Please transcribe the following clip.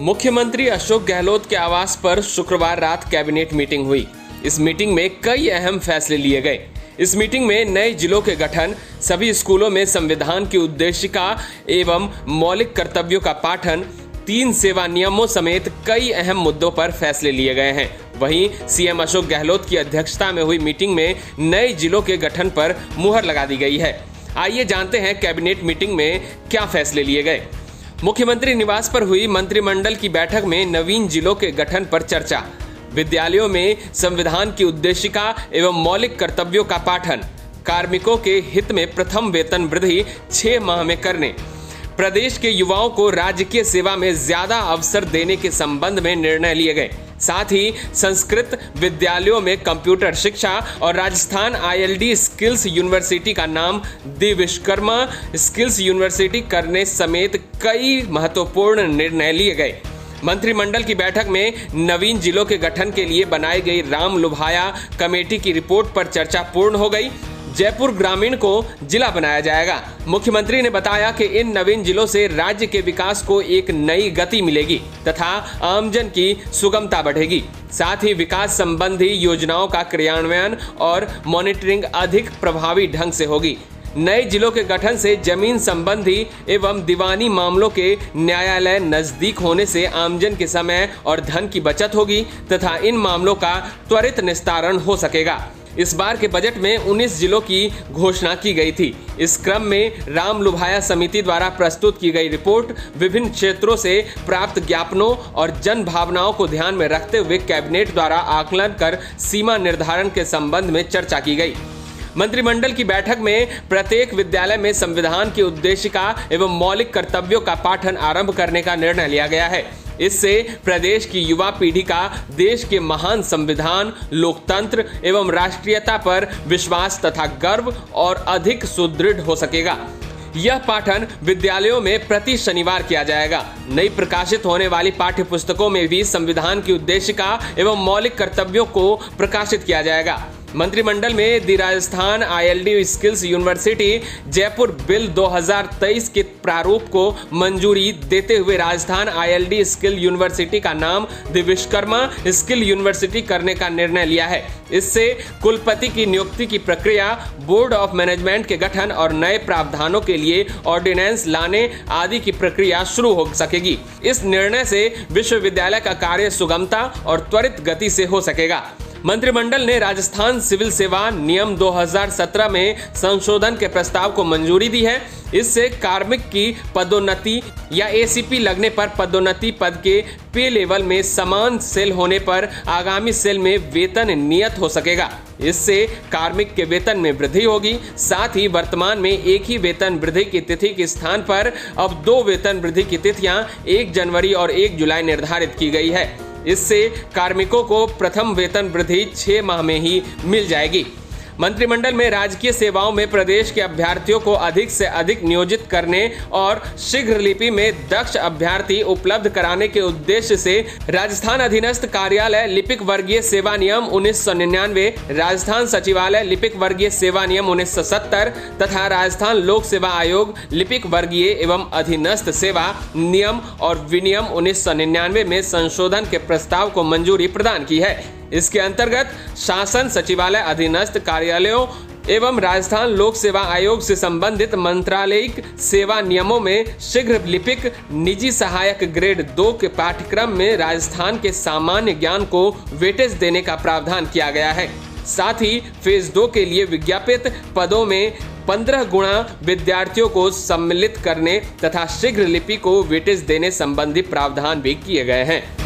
मुख्यमंत्री अशोक गहलोत के आवास पर शुक्रवार रात कैबिनेट मीटिंग हुई। इस मीटिंग में कई अहम फैसले लिए गए। इस मीटिंग में नए जिलों के गठन, सभी स्कूलों में संविधान की उद्देशिका एवं मौलिक कर्तव्यों का पाठन, 3 सेवा नियमों समेत कई अहम मुद्दों पर फैसले लिए गए हैं। वहीं सीएम अशोक गहलोत की अध्यक्षता में हुई मीटिंग में नए जिलों के गठन पर मुहर लगा दी गई है। आइए जानते हैं कैबिनेट मीटिंग में क्या फैसले लिए गए। मुख्यमंत्री निवास पर हुई मंत्रिमंडल की बैठक में नवीन जिलों के गठन पर चर्चा, विद्यालयों में संविधान की उद्देशिका एवं मौलिक कर्तव्यों का पाठन, कार्मिकों के हित में प्रथम वेतन वृद्धि 6 माह में करने, प्रदेश के युवाओं को राजकीय सेवा में ज्यादा अवसर देने के संबंध में निर्णय लिए गए। साथ ही संस्कृत विद्यालयों में कंप्यूटर शिक्षा और राजस्थान ILD स्किल्स यूनिवर्सिटी का नाम द विश्वकर्मा स्किल्स यूनिवर्सिटी करने समेत कई महत्वपूर्ण निर्णय लिए गए। मंत्रिमंडल की बैठक में नवीन जिलों के गठन के लिए बनाई गई राम लुभाया कमेटी की रिपोर्ट पर चर्चा पूर्ण हो गई। जयपुर ग्रामीण को जिला बनाया जाएगा। मुख्यमंत्री ने बताया कि इन नवीन जिलों से राज्य के विकास को एक नई गति मिलेगी तथा आमजन की सुगमता बढ़ेगी। साथ ही विकास संबंधी योजनाओं का क्रियान्वयन और मॉनिटरिंग अधिक प्रभावी ढंग से होगी। नए जिलों के गठन से जमीन संबंधी एवं दीवानी मामलों के न्यायालय नजदीक होने से आमजन के समय और धन की बचत होगी तथा इन मामलों का त्वरित निस्तारण हो सकेगा। इस बार के बजट में 19 जिलों की घोषणा की गई थी। इस क्रम में राम लुभाया समिति द्वारा प्रस्तुत की गई रिपोर्ट, विभिन्न क्षेत्रों से प्राप्त ज्ञापनों और जन भावनाओं को ध्यान में रखते हुए कैबिनेट द्वारा आकलन कर सीमा निर्धारण के संबंध में चर्चा की गई। मंत्रिमंडल की बैठक में प्रत्येक विद्यालय में संविधान की उद्देशिका एवं मौलिक कर्तव्यों का पाठन आरंभ करने का निर्णय लिया गया है। इससे प्रदेश की युवा पीढ़ी का देश के महान संविधान, लोकतंत्र एवं राष्ट्रीयता पर विश्वास तथा गर्व और अधिक सुदृढ़ हो सकेगा। यह पाठन विद्यालयों में प्रति शनिवार किया जाएगा। नई प्रकाशित होने वाली पाठ्य पुस्तकों में भी संविधान की उद्देशिका एवं मौलिक कर्तव्यों को प्रकाशित किया जाएगा। मंत्रिमंडल में the Rajasthan ILD skills university Jaipur bill 2023 के प्रारूप को मंजूरी देते हुए राजस्थान ILD स्किल यूनिवर्सिटी का नाम द विश्वकर्मा स्किल यूनिवर्सिटी करने का निर्णय लिया है। इससे कुलपति की नियुक्ति की प्रक्रिया, बोर्ड ऑफ मैनेजमेंट के गठन और नए प्रावधानों के लिए ऑर्डिनेंस लाने आदि की प्रक्रिया शुरू हो सकेगी। इस निर्णय से विश्वविद्यालय का कार्य सुगमता और त्वरित गति से हो सकेगा। मंत्रिमंडल ने राजस्थान सिविल सेवा नियम 2017 में संशोधन के प्रस्ताव को मंजूरी दी है। इससे कार्मिक की पदोन्नति या ACP लगने पर पदोन्नति पद के पे लेवल में समान सेल होने पर आगामी सेल में वेतन नियत हो सकेगा। इससे कार्मिक के वेतन में वृद्धि होगी। साथ ही वर्तमान में एक ही वेतन वृद्धि की तिथि के स्थान पर अब 2 वेतन वृद्धि की तिथियां 1 जनवरी और 1 जुलाई निर्धारित की गई है। इससे कार्मिकों को प्रथम वेतन वृद्धि 6 माह में ही मिल जाएगी। मंत्रिमंडल में राजकीय सेवाओं में प्रदेश के अभ्यर्थियों को अधिक से अधिक नियोजित करने और शीघ्र लिपि में दक्ष अभ्यर्थी उपलब्ध कराने के उद्देश्य से राजस्थान अधीनस्थ कार्यालय लिपिक वर्गीय सेवा नियम 1999, राजस्थान सचिवालय लिपिक वर्गीय सेवा नियम 1970 तथा राजस्थान लोक सेवा आयोग लिपिक वर्गीय एवं अधीनस्थ सेवा नियम और विनियम 1999 में संशोधन के प्रस्ताव को मंजूरी प्रदान की है। इसके अंतर्गत शासन सचिवालय अधीनस्थ कार्यालयों एवं राजस्थान लोक सेवा आयोग से संबंधित मंत्रालयिक सेवा नियमों में शीघ्र लिपिक निजी सहायक ग्रेड 2 के पाठ्यक्रम में राजस्थान के सामान्य ज्ञान को वेटेज देने का प्रावधान किया गया है। साथ ही फेज 2 के लिए विज्ञापित पदों में 15 गुणा विद्यार्थियों को सम्मिलित करने तथा शीघ्र लिपि को वेटेज देने संबंधी प्रावधान भी किए गए हैं।